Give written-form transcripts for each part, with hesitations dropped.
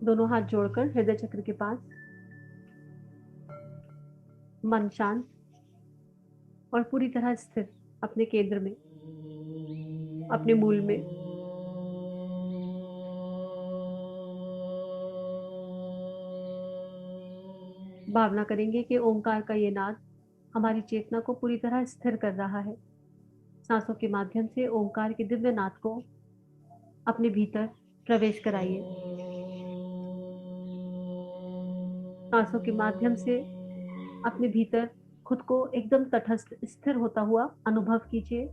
दोनों हाथ जोड़कर हृदय चक्र के पास, मन शांत और पूरी तरह स्थिर अपने केंद्र में, अपने मूल में। भावना करेंगे कि ओंकार का ये नाद हमारी चेतना को पूरी तरह स्थिर कर रहा है। सांसों के माध्यम से ओंकार के दिव्य नाद को अपने भीतर प्रवेश कराइए। सांसों के माध्यम से अपने भीतर खुद को एकदम तटस्थ स्थिर होता हुआ अनुभव कीजिए।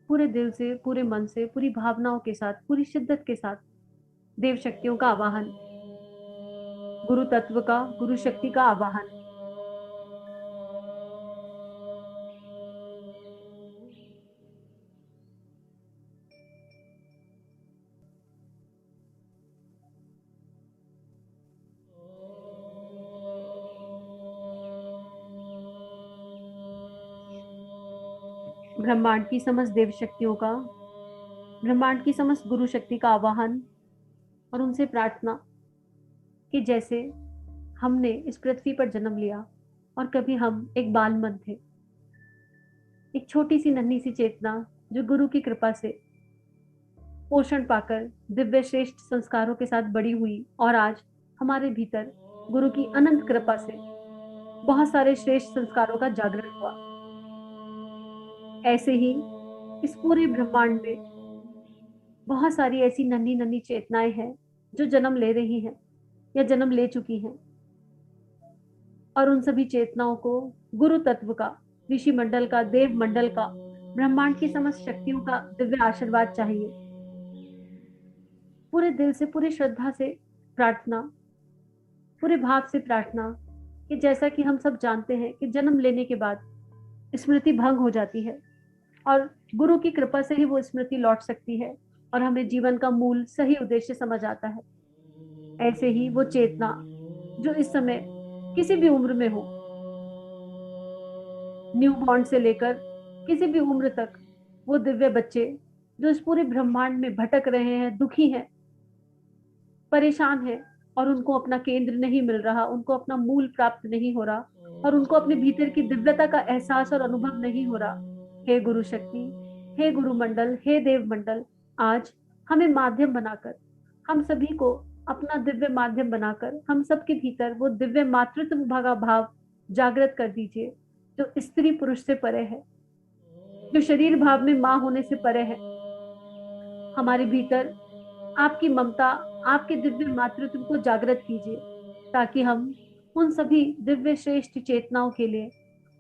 पूरे दिल से, पूरे मन से, पूरी भावनाओं के साथ, पूरी शिद्दत के साथ देव शक्तियों का आवाहन, गुरु तत्व का, गुरु शक्ति का आवाहन। ब्रह्मांड की समस्त देव शक्तियों का, ब्रह्मांड की समस्त गुरु शक्ति का आवाहन और उनसे प्रार्थना कि जैसे हमने इस पृथ्वी पर जन्म लिया और कभी हम एक बाल मन थे, एक छोटी सी नन्ही सी चेतना जो गुरु की कृपा से पोषण पाकर दिव्य श्रेष्ठ संस्कारों के साथ बड़ी हुई और आज हमारे भीतर गुरु की अनंत कृपा से बहुत सारे श्रेष्ठ संस्कारों का जागरण हुआ। ऐसे ही इस पूरे ब्रह्मांड में बहुत सारी ऐसी नन्ही नन्ही चेतनाएं हैं जो जन्म ले रही हैं या जन्म ले चुकी हैं, और उन सभी चेतनाओं को गुरु तत्व का, ऋषि मंडल का, देव मंडल का, ब्रह्मांड की समस्त शक्तियों का दिव्य आशीर्वाद चाहिए। पूरे दिल से, पूरी श्रद्धा से प्रार्थना, पूरे भाव से प्रार्थना कि जैसा कि हम सब जानते हैं कि जन्म लेने के बाद स्मृति भंग हो जाती है और गुरु की कृपा से ही वो स्मृति लौट सकती है और हमें जीवन का मूल सही उद्देश्य समझ आता है। ऐसे ही वो चेतना जो इस समय किसी भी उम्र में हो, न्यू बॉर्न से लेकर किसी भी उम्र तक, वो दिव्य बच्चे जो इस पूरे ब्रह्मांड में भटक रहे हैं, दुखी हैं, परेशान हैं और उनको अपना केंद्र नहीं मिल रहा, उनको अपना मूल प्राप्त नहीं हो रहा और उनको अपने भीतर की दिव्यता का एहसास और अनुभव नहीं हो रहा। हे गुरु शक्ति, हे गुरु मंडल, हे देव मंडल, आज हमें माध्यम बनाकर, हम सभी को अपना दिव्य माध्यम बनाकर हम सबके भीतर वो दिव्य मातृत्व का भाव जागृत कर दीजिए जो स्त्री पुरुष से परे है, जो शरीर भाव में मां होने से परे है। हमारे भीतर आपकी ममता, आपके दिव्य मातृत्व को जागृत कीजिए ताकि हम उन सभी दिव्य श्रेष्ठ चेतनाओं के लिए,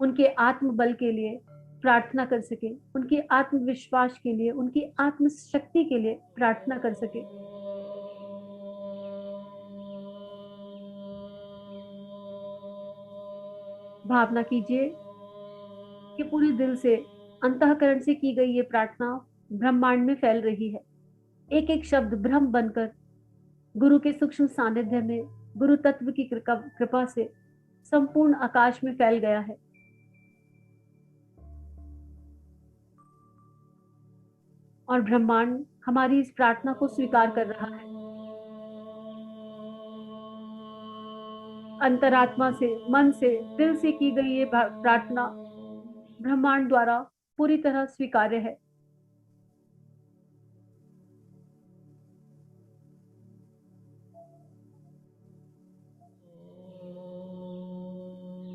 उनके आत्मबल के लिए प्रार्थना कर सके, उनके आत्मविश्वास के लिए, उनकी आत्मशक्ति के लिए प्रार्थना कर सके। भावना कीजिए कि पूरे दिल से, अंतःकरण से की गई ये प्रार्थना ब्रह्मांड में फैल रही है। एक एक शब्द ब्रह्म बनकर गुरु के सूक्ष्म सानिध्य में, गुरु तत्व की कृपा से संपूर्ण आकाश में फैल गया है। और ब्रह्मांड हमारी इस प्रार्थना को स्वीकार कर रहा है। अंतरात्मा से, मन से, दिल से की गई ये प्रार्थना ब्रह्मांड द्वारा पूरी तरह स्वीकार्य है।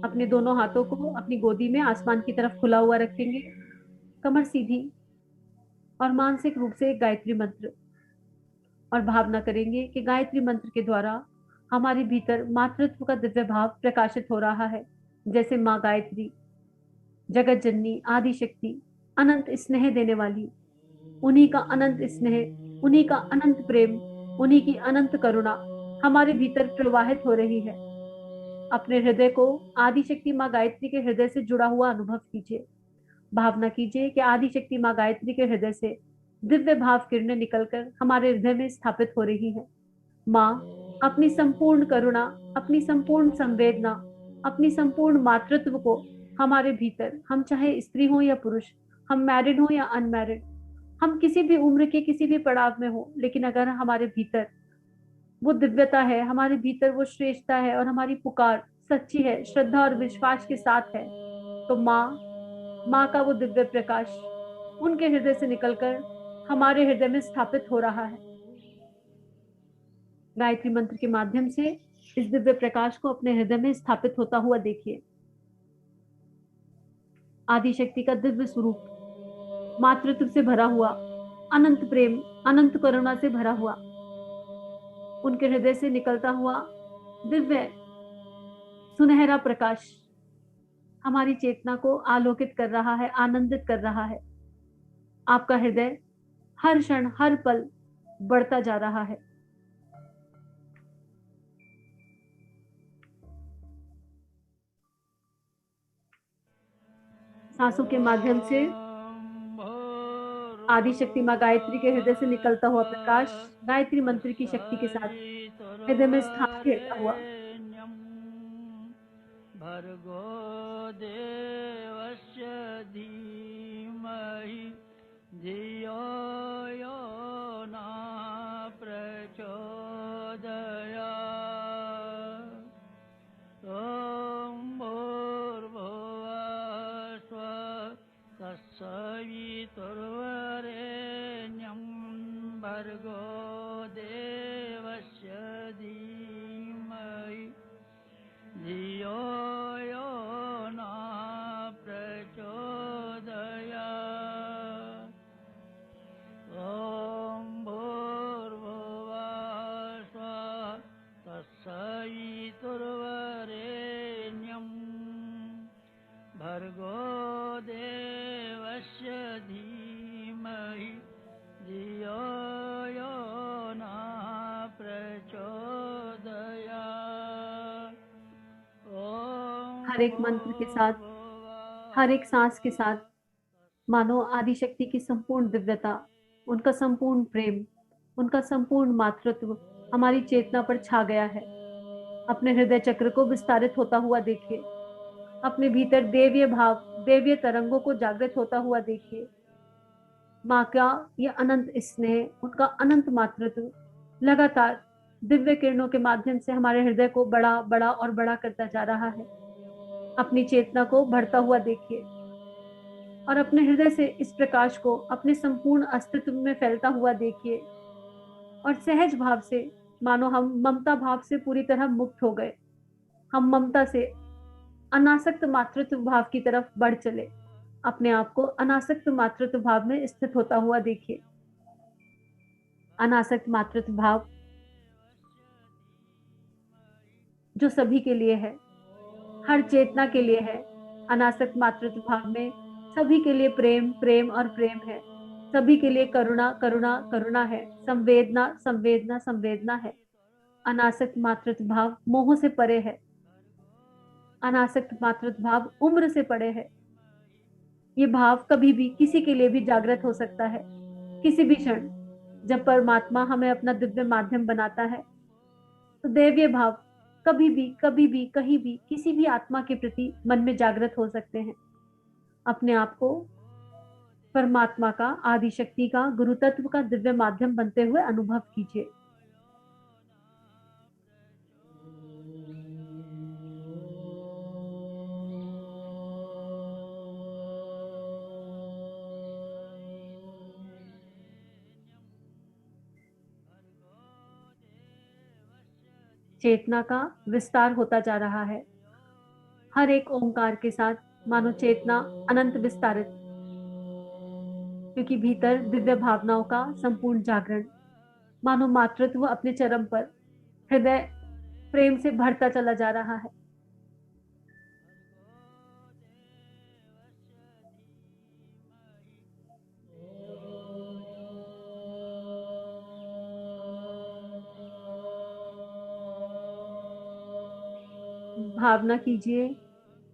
अपने दोनों हाथों को अपनी गोदी में आसमान की तरफ खुला हुआ रखेंगे, कमर सीधी, और मानसिक रूप से एक गायत्री मंत्र और भावना करेंगे कि गायत्री मंत्र के द्वारा हमारे भीतर मातृत्व का दिव्य भाव प्रकाशित हो रहा है। जैसे माँ गायत्री, जगत जननी, आदि शक्ति, अनंत स्नेह देने वाली, उन्हीं का अनंत स्नेह, उन्हीं का अनंत प्रेम, उन्हीं की अनंत करुणा हमारे भीतर प्रवाहित हो रही है। अपने हृदय को आदि शक्ति माँ गायत्री के हृदय से जुड़ा हुआ अनुभव कीजिए। भावना कीजिए कि आदि शक्ति माँ गायत्री के हृदय से दिव्य भाव किरणें निकलकर हमारे हृदय में स्थापित हो रही है। माँ अपनी संपूर्ण करुणा, अपनी संपूर्ण संवेदना, अपनी संपूर्ण मातृत्व को हमारे भीतर, हम चाहे स्त्री हो या पुरुष, हम मैरिड हो या अनमैरिड, हम किसी भी उम्र के किसी भी पड़ाव में हो, लेकिन अगर हमारे भीतर वो दिव्यता है, हमारे भीतर वो श्रेष्ठता है और हमारी पुकार सच्ची है, श्रद्धा और विश्वास के साथ है, तो माँ का वो दिव्य प्रकाश उनके हृदय से निकलकर हमारे हृदय में स्थापित हो रहा है। गायत्री मंत्र के माध्यम से इस दिव्य प्रकाश को अपने हृदय में स्थापित होता हुआ देखिए। आदिशक्ति का दिव्य स्वरूप मातृत्व से भरा हुआ, अनंत प्रेम, अनंत करुणा से भरा हुआ, उनके हृदय से निकलता हुआ दिव्य सुनहरा प्रकाश हमारी चेतना को आलोकित कर रहा है, आनंदित कर रहा है। आपका हृदय हर क्षण हर पल बढ़ता जा रहा है। सांसों के माध्यम से आदिशक्ति माँ गायत्री के हृदय से निकलता हुआ प्रकाश गायत्री मंत्र की शक्ति के साथ हृदय में स्थान घेरता हुआ भर्गो देवस्य धीमहि धियो यो न प्रचोदयात्। ॐ भूर्भुवः स्वः तत्सवितुर्वरेण्यं भर्गो देवस्य धीमहि धियो यो न प्रचोदयात्। ॐ भूर्भुवः स्वः तत्सवितुर्वरेण्यं भर्गो देवस्य धीमहि धियो यो न प्रचोदयात्। हर एक मंत्र के साथ, हर एक सांस के साथ मानो आदिशक्ति की संपूर्ण दिव्यता, उनका संपूर्ण प्रेम, उनका संपूर्ण मातृत्व हमारी चेतना पर छा गया है। अपने हृदय चक्र को विस्तारित होता हुआ देखिए। अपने भीतर देवीय भाव, देवीय तरंगों को जागृत होता हुआ देखिए। माँ का ये अनंत स्नेह, उनका अनंत मातृत्व लगातार दिव्य किरणों के माध्यम से हमारे हृदय को बड़ा बड़ा और बड़ा करता जा रहा है। अपनी चेतना को बढ़ता हुआ देखिए और अपने हृदय से इस प्रकाश को अपने संपूर्ण अस्तित्व में फैलता हुआ देखिए और सहज भाव से मानो हम ममता भाव से पूरी तरह मुक्त हो गए। हम ममता से अनासक्त मातृत्व भाव की तरफ बढ़ चले। अपने आप को अनासक्त मातृत्व भाव में स्थित होता हुआ देखिए। अनासक्त मातृत्व भाव जो सभी के लिए है, हर चेतना के लिए है। अनासक्त मातृत्व भाव में सभी के लिए प्रेम, प्रेम और प्रेम है। सभी के लिए करुणा, करुणा, करुणा है। संवेदना, संवेदना, संवेदना है। अनासक्त मातृत्व भाव मोह से परे है। अनासक्त मातृत्व भाव उम्र से परे है। ये भाव कभी भी किसी के लिए भी जागृत हो सकता है। किसी भी क्षण जब परमात्मा हमें अपना दिव्य माध्यम बनाता है तो दैवीय भाव कभी भी कहीं भी किसी भी आत्मा के प्रति मन में जागृत हो सकते हैं। अपने आप को परमात्मा का, आदिशक्ति का, गुरु तत्व का दिव्य माध्यम बनते हुए अनुभव कीजिए। चेतना का विस्तार होता जा रहा है। हर एक ओंकार के साथ मानो चेतना अनंत विस्तारित, क्योंकि भीतर दिव्य भावनाओं का संपूर्ण जागरण, मानो मातृत्व अपने चरम पर हृदय प्रेम से भरता चला जा रहा है। भावना कीजिए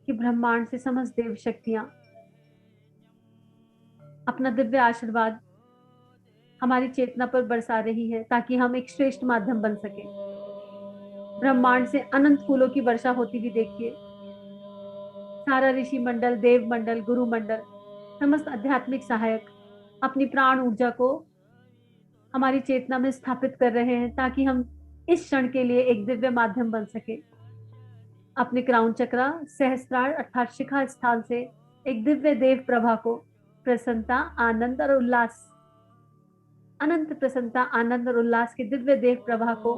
कि ब्रह्मांड से समस्त देव शक्तियां अपना दिव्य आशीर्वाद हमारी चेतना पर बरसा रही है ताकि हम एक श्रेष्ठ माध्यम बन सके। ब्रह्मांड से अनंत फूलों की वर्षा होती हुई देखिए। सारा ऋषि मंडल, देव मंडल, गुरु मंडल, समस्त आध्यात्मिक सहायक अपनी प्राण ऊर्जा को हमारी चेतना में स्थापित कर रहे हैं ताकि हम इस क्षण के लिए एक दिव्य माध्यम बन सके। अपने क्राउन चक्रा, सहस्त्रार अर्थात शिखा स्थान से एक दिव्य देव प्रभा को प्रसन्नता, आनंद और उल्लास, अनंत प्रसन्नता, आनंद और उल्लास के दिव्य देव प्रभा को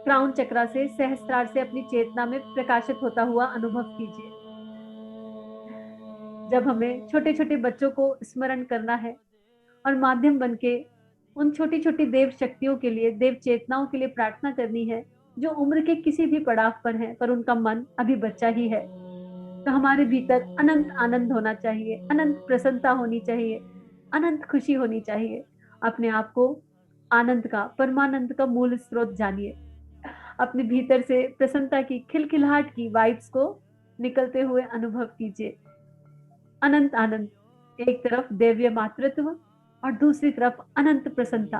क्राउन चक्रा से, सहस्त्रार से अपनी चेतना में प्रकाशित होता हुआ अनुभव कीजिए। जब हमें छोटे छोटे बच्चों को स्मरण करना है और माध्यम बनके उन छोटी छोटी देव शक्तियों के लिए, देव चेतनाओं के लिए प्रार्थना करनी है जो उम्र के किसी भी पड़ाव पर है, पर उनका मन अभी बच्चा ही है, तो हमारे भीतर अनंत आनंद होना चाहिए, अनंत प्रसन्नता होनी चाहिए, अनंत खुशी होनी चाहिए। अपने आप को आनंद का, परमानंद का मूल स्रोत जानिए। अपने भीतर से प्रसन्नता की, खिलखिलाहट की वाइब्स को निकलते हुए अनुभव कीजिए। अनंत आनंद, एक तरफ दिव्य मातृत्व और दूसरी तरफ अनंत प्रसन्नता।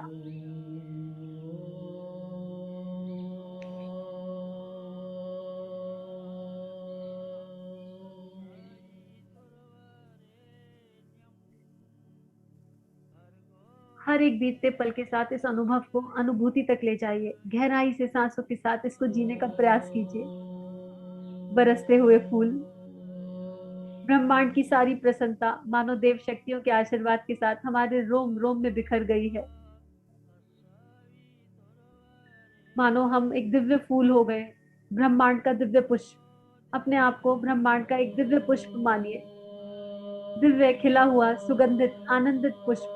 हर एक बीतते पल के साथ इस अनुभव को अनुभूति तक ले जाइए। गहराई से सांसों के साथ इसको जीने का प्रयास कीजिए। बरसते हुए फूल, ब्रह्मांड की सारी प्रसन्नता मानो देव शक्तियों के आशीर्वाद के साथ हमारे रोम रोम में बिखर गई है। मानो हम एक दिव्य फूल हो गए, ब्रह्मांड का दिव्य पुष्प। अपने आप को ब्रह्मांड का एक दिव्य पुष्प मानिए, दिव्य खिला हुआ सुगंधित आनंदित पुष्प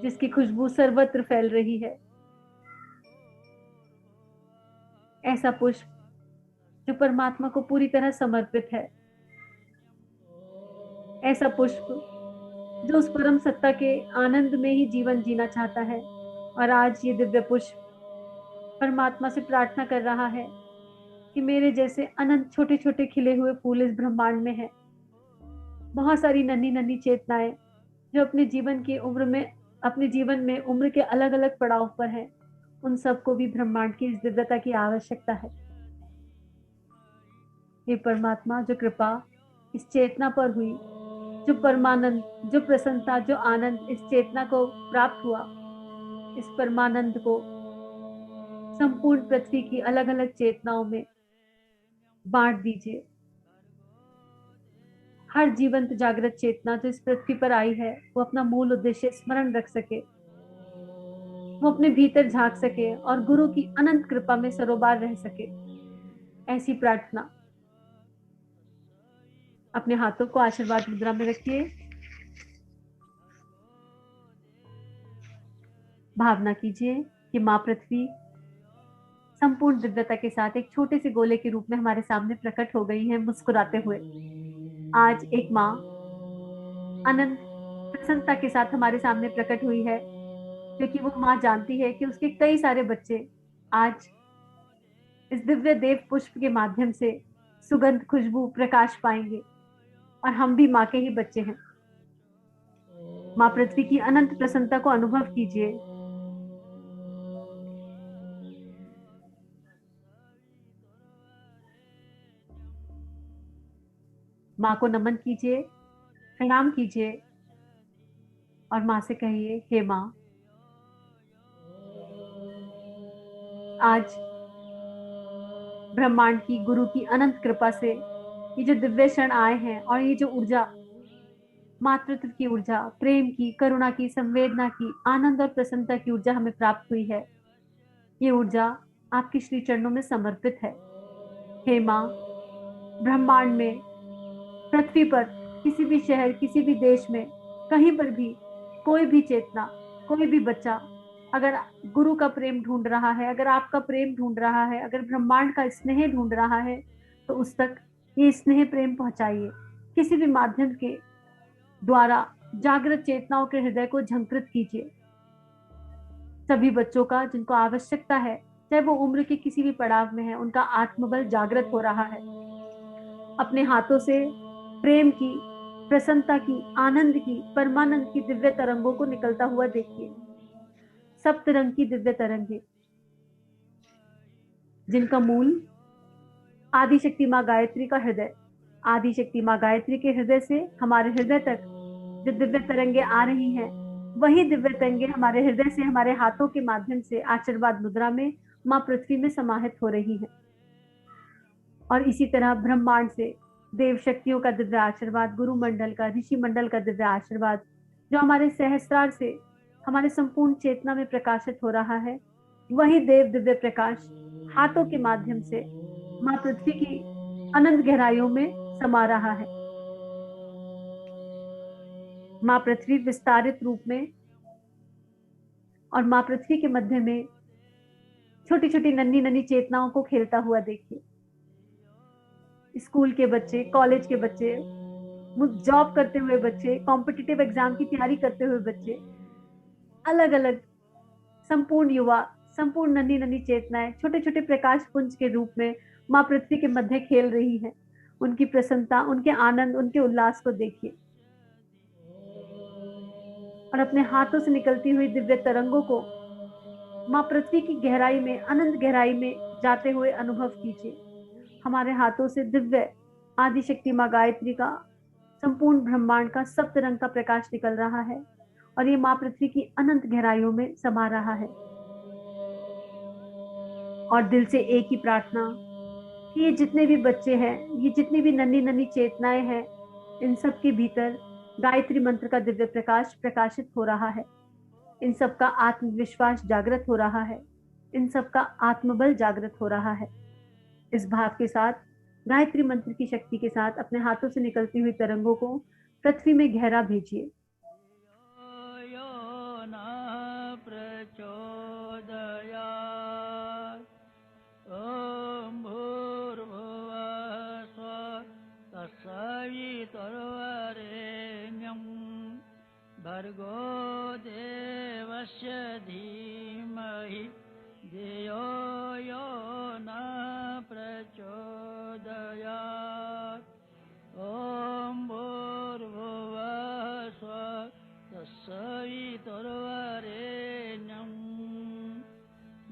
जिसकी खुशबू सर्वत्र फैल रही है। ऐसा पुष्प जो परमात्मा को पूरी तरह समर्पित है, ऐसा पुष्प जो उस परम सत्ता के आनंद में ही जीवन जीना चाहता है। और आज ये दिव्य पुष्प परमात्मा से प्रार्थना कर रहा है कि मेरे जैसे अनंत छोटे छोटे खिले हुए फूल इस ब्रह्मांड में है। बहुत सारी नन्ही नन्ही चेतनाएं जो अपने जीवन की उम्र में, अपने जीवन में उम्र के अलग अलग पड़ाव पर है, उन सबको भी ब्रह्मांड की इस दिव्यता की आवश्यकता है। ये परमात्मा, जो कृपा इस चेतना पर हुई, जो परमानंद, जो प्रसन्नता, जो आनंद इस चेतना को प्राप्त हुआ, इस परमानंद को संपूर्ण पृथ्वी की अलग अलग चेतनाओं में बांट दीजिए। हर जीवंत जागृत चेतना जो इस पृथ्वी पर आई है वो अपना मूल उद्देश्य स्मरण रख सके, वो अपने भीतर झांक सके और गुरु की अनंत कृपा में सरोबार रह सके। ऐसी प्रार्थना। अपने हाथों को आशीर्वाद मुद्रा में रखिए। भावना कीजिए कि माँ पृथ्वी संपूर्ण दिव्यता के साथ एक छोटे से गोले के रूप में हमारे सामने प्रकट हो गई है, मुस्कुराते हुए। आज एक माँ अनंत प्रसन्नता के साथ हमारे सामने प्रकट हुई है, क्योंकि वो माँ जानती है कि उसके कई सारे बच्चे आज इस दिव्य देव पुष्प के माध्यम से सुगंध, खुशबू, प्रकाश पाएंगे और हम भी माँ के ही बच्चे हैं। माँ पृथ्वी की अनंत प्रसन्नता को अनुभव कीजिए। माँ को नमन कीजिए, प्रणाम कीजिए और माँ से कहिए, हे माँ, आज ब्रह्मांड की, गुरु की अनंत कृपा से ये जो दिव्य क्षण आए हैं और ये जो ऊर्जा, मातृत्व की ऊर्जा, प्रेम की, करुणा की, संवेदना की, आनंद और प्रसन्नता की ऊर्जा हमें प्राप्त हुई है, ये ऊर्जा आपके श्री चरणों में समर्पित है। हे माँ, ब्रह्मांड में, पृथ्वी पर, किसी भी शहर, किसी भी देश में, कहीं पर भी कोई भी चेतना, कोई भी बच्चा अगर गुरु का प्रेम ढूंढ रहा है, अगर आपका प्रेम ढूंढ रहा है, अगर ब्रह्मांड का स्नेह ढूंढ रहा है, तो उस तक ये स्नेह प्रेम पहुंचाइए। किसी भी माध्यम के द्वारा जागृत चेतनाओं के हृदय को झंकृत कीजिए। सभी बच्चों का, जिनको आवश्यकता है, चाहे वो उम्र के किसी भी पड़ाव में है, उनका आत्मबल जागृत हो रहा है। अपने हाथों से प्रेम की, प्रसन्नता की, आनंद की, परमानंद की दिव्य तरंगों को निकलता हुआ देखिए। सप्त रंग की दिव्य तरंगे जिनका मूल आदिशक्ति माँ गायत्री का हृदय, आदि शक्ति माँ गायत्री के हृदय से हमारे हृदय तक जो दिव्य तरंगे आ रही हैं, वही दिव्य तरंगे हमारे हृदय से हमारे हाथों के माध्यम से आशीर्वाद मुद्रा में माँ पृथ्वी में समाहित हो रही है। और इसी तरह ब्रह्मांड से देव शक्तियों का दिव्य आशीर्वाद, गुरु मंडल का, ऋषि मंडल का दिव्य आशीर्वाद जो हमारे सहस्त्रार से हमारे संपूर्ण चेतना में प्रकाशित हो रहा है, वही देव दिव्य प्रकाश हाथों के माध्यम से माँ पृथ्वी की अनंत गहराइयों में समा रहा है। माँ पृथ्वी विस्तारित रूप में और माँ पृथ्वी के मध्य में छोटी छोटी नन्ही नन्ही चेतनाओं को खेलता हुआ देखिए। स्कूल के बच्चे, कॉलेज के बच्चे, जॉब करते हुए बच्चे, कॉम्पिटिटिव एग्जाम की तैयारी करते हुए बच्चे, अलग अलग संपूर्ण युवा, संपूर्ण नन्ही नन्ही चेतनाएं छोटे छोटे प्रकाश पुंज के रूप में माँ पृथ्वी के मध्य खेल रही है। उनकी प्रसन्नता, उनके आनंद, उनके उल्लास को देखिए और अपने हाथों से निकलती हुई दिव्य तरंगों को माँ पृथ्वी की गहराई में, अनंत गहराई में जाते हुए अनुभव कीजिए। हमारे हाथों से दिव्य आदि शक्ति माँ गायत्री का संपूर्ण ब्रह्मांड का सप्त रंग का प्रकाश निकल रहा है और ये माँ पृथ्वी की अनंत गहराइयों में समा रहा है। और दिल से एक ही प्रार्थना कि ये जितने भी बच्चे हैं, ये जितनी भी नन्ही नन्ही चेतनाएं हैं, इन सब के भीतर गायत्री मंत्र का दिव्य प्रकाश प्रकाशित हो रहा है। इन सब का आत्मविश्वास जागृत हो रहा है, इन सब का आत्मबल जागृत हो रहा है। इस भाव के साथ, गायत्री मंत्र की शक्ति के साथ अपने हाथों से निकलती हुई तरंगों को पृथ्वी में गहरा भेजिए। भर्गो देवस्य धीमहि धियो यो न प्रचोदयात्। ॐ भूर्भुवः स्वः तत्सवितुर्वरेण्यं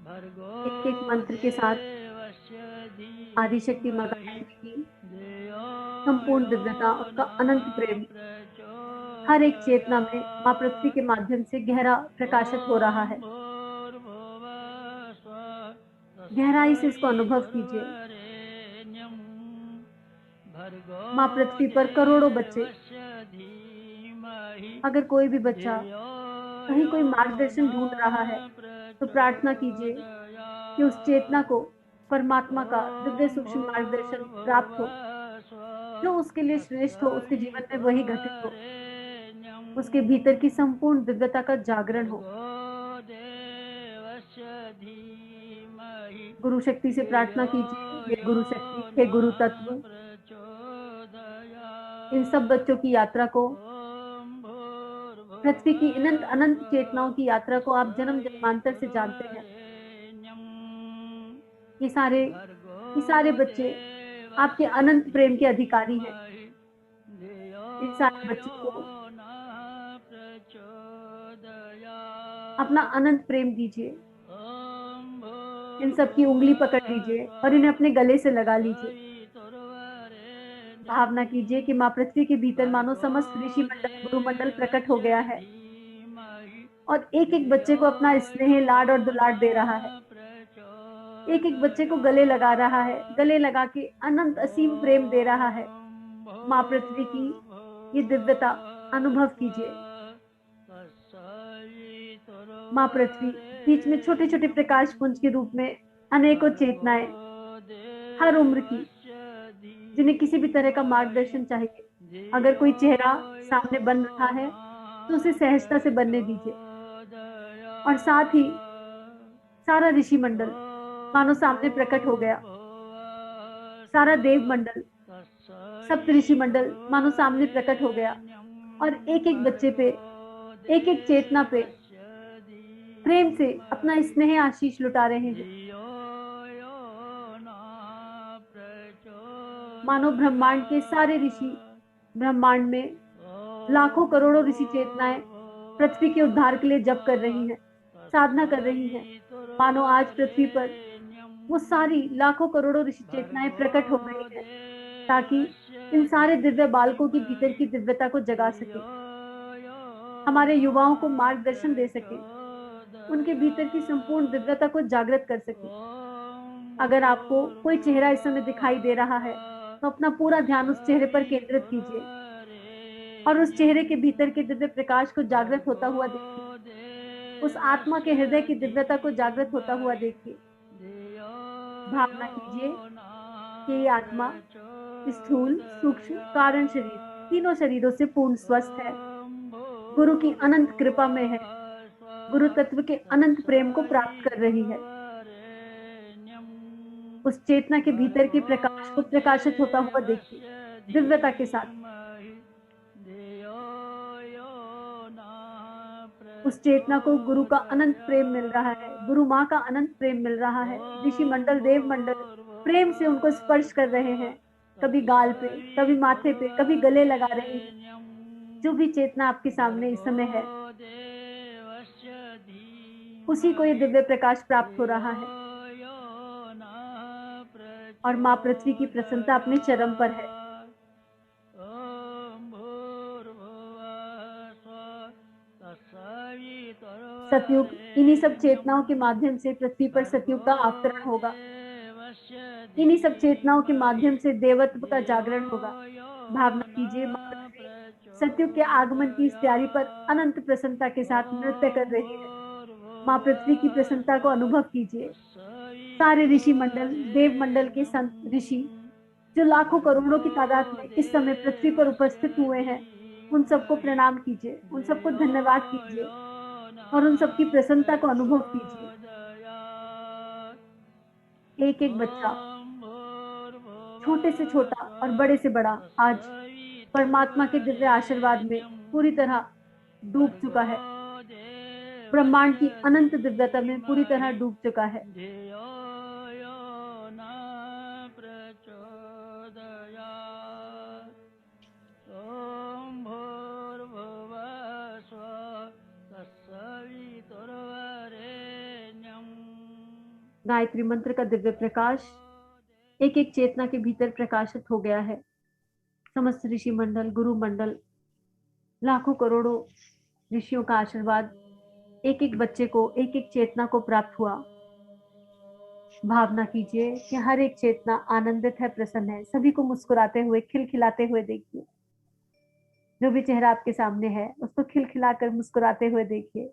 भर्गो एक एक मंत्र के साथ आदिशक्ति माँ गायत्री की संपूर्ण दिव्यता, उसका अनंत प्रेम हर एक चेतना में माँ पृथ्वी के माध्यम से गहरा प्रकाशित हो रहा है। गहराई से इसको अनुभव कीजिए। माँ पृथ्वी पर करोड़ों बच्चे, अगर कोई भी बच्चा कहीं कोई मार्गदर्शन ढूंढ रहा है तो प्रार्थना कीजिए कि उस चेतना को परमात्मा का दिव्य सूक्ष्म मार्गदर्शन प्राप्त हो, जो उसके लिए श्रेष्ठ हो, उसके जीवन में वही घटित हो, उसके भीतर की संपूर्ण दिव्यता का जागरण हो। गुरु शक्ति से प्रार्थना कीजिए, हे गुरु शक्ति, हे गुरु तत्व, इन सब बच्चों की यात्रा को, पृथ्वी की अनंत अनंत चेतनाओं की यात्रा को आप जन्म जन्मांतर से जानते हैं। ये सारे बच्चे आपके अनंत प्रेम के अधिकारी हैं। इन सारे बच्चों को अपना अनंत प्रेम दीजिए। इन सबकी उंगली पकड़ लीजिए और इन्हें अपने गले से लगा लीजिए। भावना कीजिए कि माँ पृथ्वी के भीतर मानो समस्त ऋषि मंडल, गुरु मंडल प्रकट हो गया है और एक एक बच्चे को अपना स्नेह, लाड और दुलार दे रहा है। एक एक बच्चे को गले लगा रहा है, गले लगा के अनंत असीम प्रेम दे रहा है। माँ पृथ्वी की ये दिव्यता अनुभव कीजिए। माँ पृथ्वी बीच में छोटे छोटे प्रकाश पुंज के रूप में अनेकों चेतनाएं, हर उम्र की, जिन्हें किसी भी तरह का मार्गदर्शन चाहिए। अगर कोई चेहरा सामने बन रहा है तो उसे सहजता से बनने दीजिए। और साथ ही सारा ऋषि मंडल मानो सामने प्रकट हो गया। सारा देव मंडल, सप्त ऋषि मंडल मानो सामने प्रकट हो गया और एक एक बच्चे पे, एक एक चेतना पे प्रेम से अपना स्नेह आशीष लुटा रहे हैं। मानो ब्रह्मांड के सारे ऋषि, ब्रह्मांड में लाखों करोड़ों ऋषि चेतनाएं पृथ्वी के उद्धार के लिए जप कर रही हैं, साधना कर रही हैं। मानो आज पृथ्वी पर वो सारी लाखों करोड़ों ऋषि चेतनाएं प्रकट हो गई हैं ताकि इन सारे दिव्य बालकों के भीतर की दिव्यता को जगा सके, हमारे युवाओं को मार्गदर्शन दे सके, उनके भीतर की संपूर्ण दिव्यता को जागृत कर सके। अगर आपको कोई चेहरा इस समय दिखाई दे रहा है तो अपना पूरा ध्यान उस चेहरे पर केंद्रित कीजिए और उस चेहरे के भीतर के दिव्य प्रकाश को जागृत होता हुआ देखिए। उस आत्मा के हृदय की दिव्यता को जागृत होता हुआ देखिए। भावना कीजिए कि ये आत्मा स्थूल, सूक्ष्म, कारण शरीर, तीनों शरीरों से पूर्ण स्वस्थ है, गुरु की अनंत कृपा में है, गुरु तत्व के अनंत प्रेम को प्राप्त कर रही है। उस चेतना के भीतर के प्रकाश को प्रकाशित होता हुआ देखिए, दिव्यता के साथ। उस चेतना को गुरु का अनंत प्रेम मिल रहा है, गुरु माँ का अनंत प्रेम मिल रहा है। ऋषि मंडल, देव मंडल प्रेम से उनको स्पर्श कर रहे हैं, कभी गाल पे, कभी माथे पे, कभी गले लगा रहे हैं। जो भी चेतना आपके सामने इस समय है, उसी को ये दिव्य प्रकाश प्राप्त हो रहा है और माँ पृथ्वी की प्रसन्नता अपने चरम पर है। सतयुग इन्हीं सब चेतनाओं के माध्यम से पृथ्वी पर सतयुग का अवतरण होगा। इन्हीं सब चेतनाओं के माध्यम से देवत्व का जागरण होगा। भावना कीजिए, माँ पृथ्वी सतयुग के आगमन की इस तैयारी पर अनंत प्रसन्नता के साथ नृत्य कर रही है। माँ पृथ्वी की प्रसन्नता को अनुभव कीजिए। सारे ऋषि मंडल, देव मंडल के संत ऋषि जो लाखों करोड़ों की तादाद में इस समय पृथ्वी पर उपस्थित हुए हैं, उन सबको प्रणाम कीजिए, उन सबको धन्यवाद कीजिए और उन सबकी प्रसन्नता को अनुभव कीजिए। एक एक बच्चा, छोटे से छोटा और बड़े से बड़ा, आज परमात्मा के दिव्य आशीर्वाद में पूरी तरह डूब चुका है, ब्रह्मांड की अनंत दिव्यता में पूरी तरह डूब चुका है। गायत्री मंत्र का दिव्य प्रकाश एक एक चेतना के भीतर प्रकाशित हो गया है। समस्त ऋषि मंडल, गुरु मंडल, लाखों करोड़ों ऋषियों का आशीर्वाद एक एक बच्चे को, एक एक चेतना को प्राप्त हुआ। भावना कीजिए कि हर एक चेतना आनंदित है, प्रसन्न है। सभी को मुस्कुराते हुए, खिलखिलाते हुए देखिए। जो भी चेहरा आपके सामने है उसको खिलखिलाकर मुस्कुराते हुए देखिए,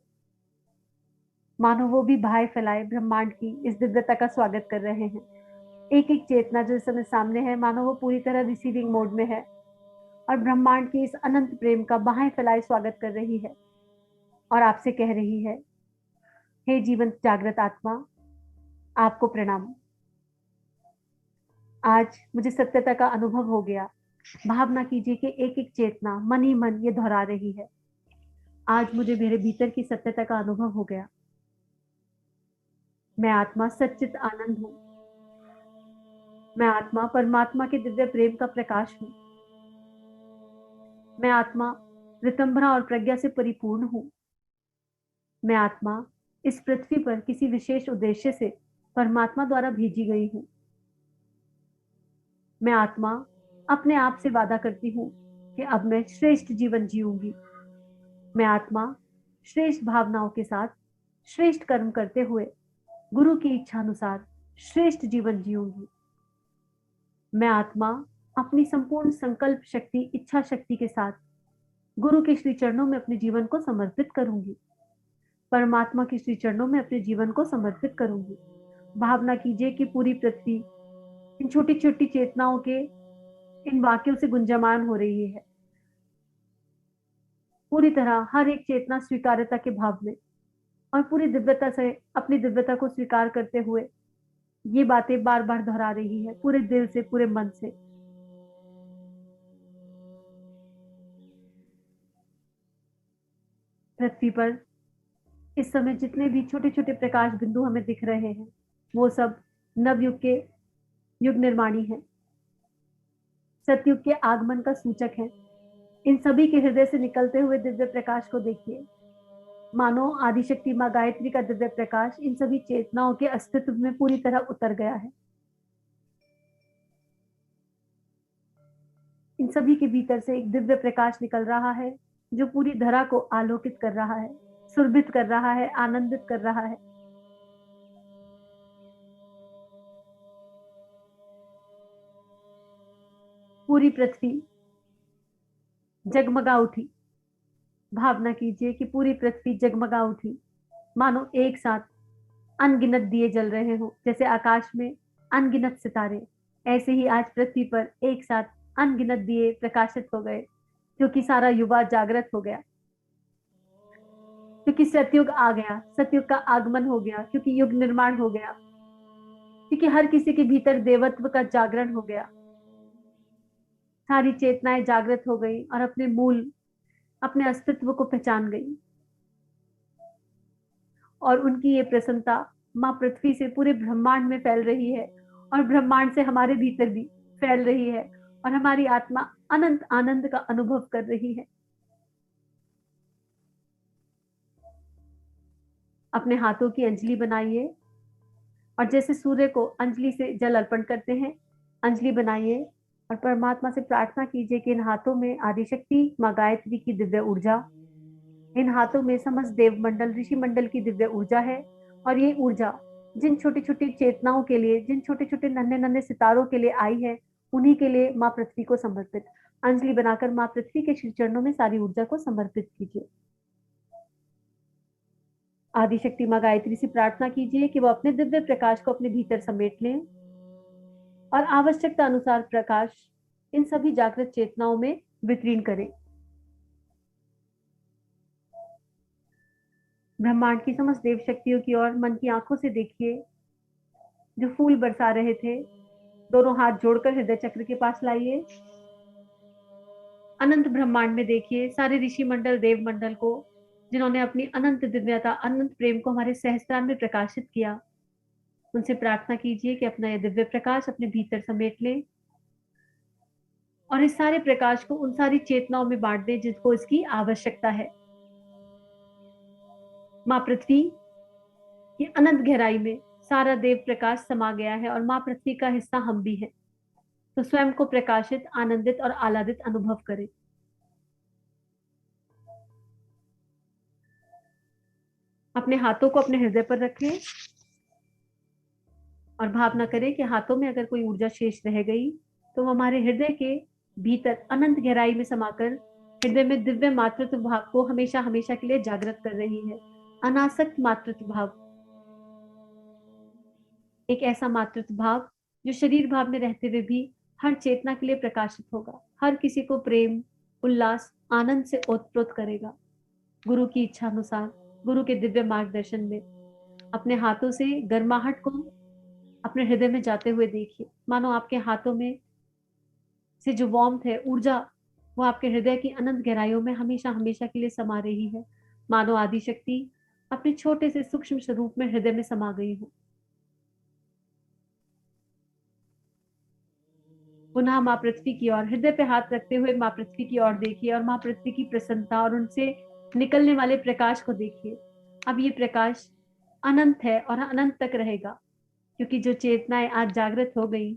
मानो वो भी भाई फैलाए ब्रह्मांड की इस दिव्यता का स्वागत कर रहे हैं। एक एक चेतना जो इस समय सामने है, मानो वो पूरी तरह रिसीविंग मोड में है और ब्रह्मांड की इस अनंत प्रेम का बाहें फैलाए स्वागत कर रही है और आपसे कह रही है, हे जीवंत जागृत आत्मा, आपको प्रणाम। आज मुझे सत्यता का अनुभव हो गया। भावना कीजिए कि एक एक चेतना मन ही मन ये दोहरा रही है, आज मुझे मेरे भीतर की सत्यता का अनुभव हो गया। मैं आत्मा सच्चित आनंद हूं। मैं आत्मा परमात्मा के दिव्य प्रेम का प्रकाश हूं। मैं आत्मा रितंभरा और प्रज्ञा से परिपूर्ण हूं। मैं आत्मा इस पृथ्वी पर किसी विशेष उद्देश्य से परमात्मा द्वारा भेजी गई हूं। मैं आत्मा अपने आप से वादा करती हूं कि अब मैं श्रेष्ठ जीवन जीऊंगी। मैं आत्मा श्रेष्ठ भावनाओं के साथ श्रेष्ठ कर्म करते हुए गुरु की इच्छा अनुसार श्रेष्ठ जीवन जीऊंगी। मैं आत्मा अपनी संपूर्ण संकल्प शक्ति, इच्छा शक्ति के साथ गुरु के श्री चरणों में अपने जीवन को समर्पित करूंगी। परमात्मा के श्री चरणों में अपने जीवन को समर्पित करूंगी। भावना कीजिए कि पूरी पृथ्वी इन छोटी छोटी चेतनाओं के इन वाक्यों से गुंजमान हो रही है। पूरी तरह हर एक चेतना स्वीकार्यता के भाव में और पूरी दिव्यता से अपनी दिव्यता को स्वीकार करते हुए ये बातें बार बार दोहरा रही है, पूरे दिल से, पूरे मन से। पृथ्वी पर इस समय जितने भी छोटे छोटे प्रकाश बिंदु हमें दिख रहे हैं, वो सब नवयुग के युग निर्माणी है, सतयुग के आगमन का सूचक है। इन सभी के हृदय से निकलते हुए दिव्य प्रकाश को देखिए, मानो आदिशक्ति माँ गायत्री का दिव्य प्रकाश इन सभी चेतनाओं के अस्तित्व में पूरी तरह उतर गया है। सभी के भीतर से एक दिव्य प्रकाश निकल रहा है जो पूरी धरा को आलोकित कर रहा है, सुरभित कर रहा है, आनंदित कर रहा है। पूरी पृथ्वी जगमगा उठी। भावना कीजिए कि पूरी पृथ्वी जगमगा उठी, मानो एक साथ अनगिनत दिए जल रहे हो। जैसे आकाश में अनगिनत सितारे, ऐसे ही आज पृथ्वी पर एक साथ अनगिनत दिए प्रकाशित हो गए, क्योंकि सारा युवा जागृत हो गया, क्योंकि सतयुग आ गया, सतयुग का आगमन हो गया, क्योंकि युग निर्माण हो गया, क्योंकि हर किसी के भीतर देवत्व का जागरण हो गया। सारी चेतनाएं जागृत हो गई और अपने मूल, अपने अस्तित्व को पहचान गई। और उनकी ये प्रसन्नता माँ पृथ्वी से पूरे ब्रह्मांड में फैल रही है, और ब्रह्मांड से हमारे भीतर भी फैल रही है, और हमारी आत्मा अनंत आनंद का अनुभव कर रही है। अपने हाथों की अंजलि बनाइए, और जैसे सूर्य को अंजलि से जल अर्पण करते हैं, अंजलि बनाइए और परमात्मा से प्रार्थना कीजिए कि इन हाथों में आदिशक्ति माँ गायत्री की दिव्य ऊर्जा, इन हाथों में समस्त देव मंडल, ऋषि मंडल की दिव्य ऊर्जा है। और ये ऊर्जा जिन छोटी छोटी चेतनाओं के लिए, जिन छोटे छोटे नन्हे नन्हे सितारों के लिए आई है, उन्हीं के लिए माँ पृथ्वी को समर्पित। अंजलि बनाकर माँ पृथ्वी के श्री चरणों में सारी ऊर्जा को समर्पित कीजिए। आदिशक्ति माँ गायत्री से प्रार्थना कीजिए कि वो अपने दिव्य प्रकाश को अपने भीतर समेट लें, और आवश्यकता अनुसार प्रकाश इन सभी जागृत चेतनाओं में वितरण करें। ब्रह्मांड की समस्त देव शक्तियों की ओर मन की आंखों से देखिए, जो फूल बरसा रहे थे। दोनों हाथ जोड़कर हृदय चक्र के पास लाइए। अनंत ब्रह्मांड में देखिए सारे ऋषि मंडल, देव मंडल को, जिन्होंने अपनी अनंत दिव्यता, अनंत प्रेम को हमारे सहस्त्रार में प्रकाशित किया। उनसे प्रार्थना कीजिए कि अपना यह दिव्य प्रकाश अपने भीतर समेट लें, और इस सारे प्रकाश को उन सारी चेतनाओं में बांट दें जिसको इसकी आवश्यकता है। माँ पृथ्वी की अनंत गहराई में सारा देव प्रकाश समा गया है, और माँ पृथ्वी का हिस्सा हम भी हैं। तो स्वयं को प्रकाशित, आनंदित और आह्लादित अनुभव करें। अपने हाथों को अपने हृदय पर रखें और भावना करें कि हाथों में अगर कोई ऊर्जा शेष रह गई तो वो हमारे हृदय के भीतर अनंत गहराई में समाकर हृदय में दिव्य मातृत्व भाव को हमेशा हमेशा के लिए जागृत कर रही है। अनासक्त मातृत्व भाव, एक ऐसा मातृत्व भाव जो शरीर भाव में रहते हुए भी हर चेतना के लिए प्रकाशित होगा, हर किसी को प्रेम, उल्लास, आनंद से ओतप्रोत करेगा। गुरु की इच्छा अनुसार, गुरु के दिव्य मार्गदर्शन में अपने हाथों से गर्माहट को अपने हृदय में जाते हुए देखिए, मानो आपके हाथों में से जो वार्मथ है, ऊर्जा, वो आपके हृदय की अनंत गहराइयों में हमेशा हमेशा के लिए समा रही है। मानो आदि शक्ति अपने छोटे से सूक्ष्म स्वरूप में हृदय में समा गई हो। पुनः माँ पृथ्वी की ओर हृदय पे हाथ रखते हुए माँ पृथ्वी की ओर देखिए, और माँ पृथ्वी की प्रसन्नता और उनसे निकलने वाले प्रकाश को देखिए। अब ये प्रकाश अनंत है और अनंत तक रहेगा, क्योंकि जो चेतनाएं आज जागृत हो गई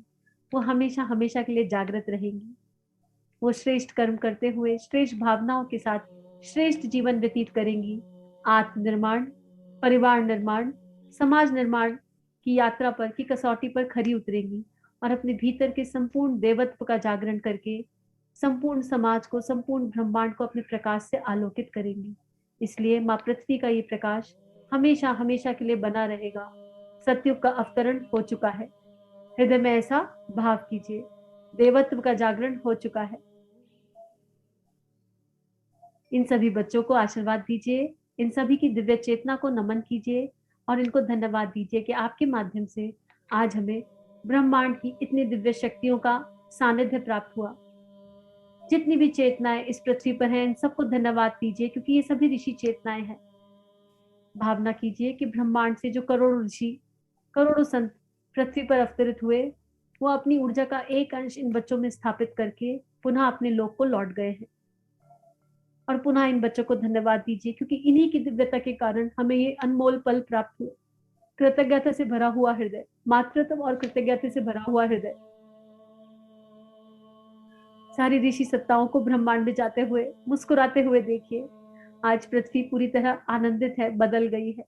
वो हमेशा हमेशा के लिए जागृत रहेंगी। वो श्रेष्ठ कर्म करते हुए, श्रेष्ठ भावनाओं के साथ श्रेष्ठ जीवन व्यतीत करेंगी। आत्म निर्माण, परिवार निर्माण, समाज निर्माण की यात्रा पर, की कसौटी पर खरी उतरेंगी, और अपने भीतर के संपूर्ण देवत्व का जागरण करके संपूर्ण समाज को, संपूर्ण ब्रह्मांड को अपने प्रकाश से आलोकित करेंगी। इसलिए माँ पृथ्वी का ये प्रकाश हमेशा हमेशा के लिए बना रहेगा। सतयुग का अवतरण हो चुका है। हृदय में ऐसा भाव कीजिए, देवत्व का जागरण हो चुका है। इन सभी बच्चों को आशीर्वाद दीजिए, इन सभी की दिव्य चेतना को नमन कीजिए, और इनको धन्यवाद दीजिए कि आपके माध्यम से आज हमें ब्रह्मांड की इतनी दिव्य शक्तियों का सानिध्य प्राप्त हुआ। जितनी भी चेतनाएं इस पृथ्वी पर हैं, इन सबको धन्यवाद दीजिए, क्योंकि ये सभी ऋषि चेतनाएं हैं। भावना कीजिए कि ब्रह्मांड से जो करोड़ों ऋषि, करोड़ों संत पृथ्वी पर अवतरित हुए, वो अपनी ऊर्जा का एक अंश इन बच्चों में स्थापित करके पुनः अपने लोक को लौट गए हैं। और पुनः इन बच्चों को धन्यवाद दीजिए, क्योंकि इन्हीं की दिव्यता के कारण हमें ये अनमोल पल प्राप्त हुए। कृतज्ञता से भरा हुआ हृदय, मातृत्व और कृतज्ञता से भरा हुआ हृदय सारी ऋषि सत्ताओं को ब्रह्मांड में जाते हुए मुस्कुराते हुए देखिए। आज पृथ्वी पूरी तरह आनंदित है, बदल गई है।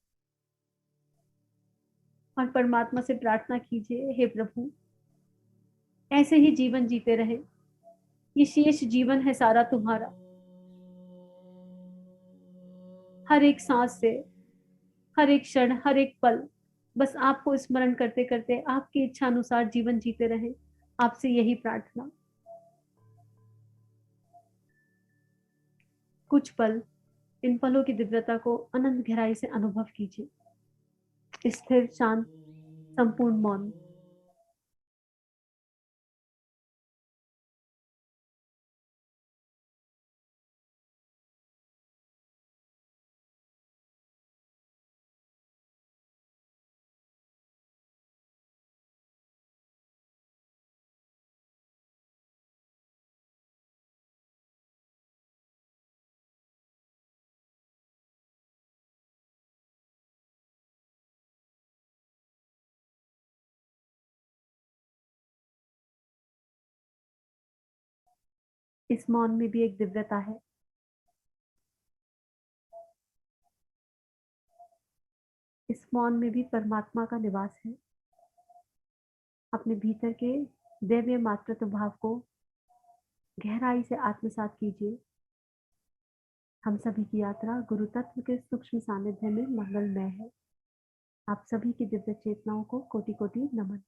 और परमात्मा से प्रार्थना कीजिए, हे प्रभु, ऐसे ही जीवन जीते रहे। ये शेष जीवन है सारा तुम्हारा। हर एक सांस से, हर एक क्षण, हर एक पल बस आपको स्मरण करते करते आपकी इच्छा अनुसार जीवन जीते रहे। आपसे यही प्रार्थना। कुछ पल इन पलों की दिव्यता को अनंत गहराई से अनुभव कीजिए। स्थिर, शांत, संपूर्ण मौन। इस मौन में भी एक दिव्यता है। इस मौन में भी परमात्मा का निवास है। अपने भीतर के दैवीय मातृत्व भाव को गहराई से आत्मसात कीजिए। हम सभी की यात्रा गुरु तत्व के सूक्ष्म सानिध्य में मंगलमय है। आप सभी की दिव्य चेतनाओं को कोटि कोटि नमन।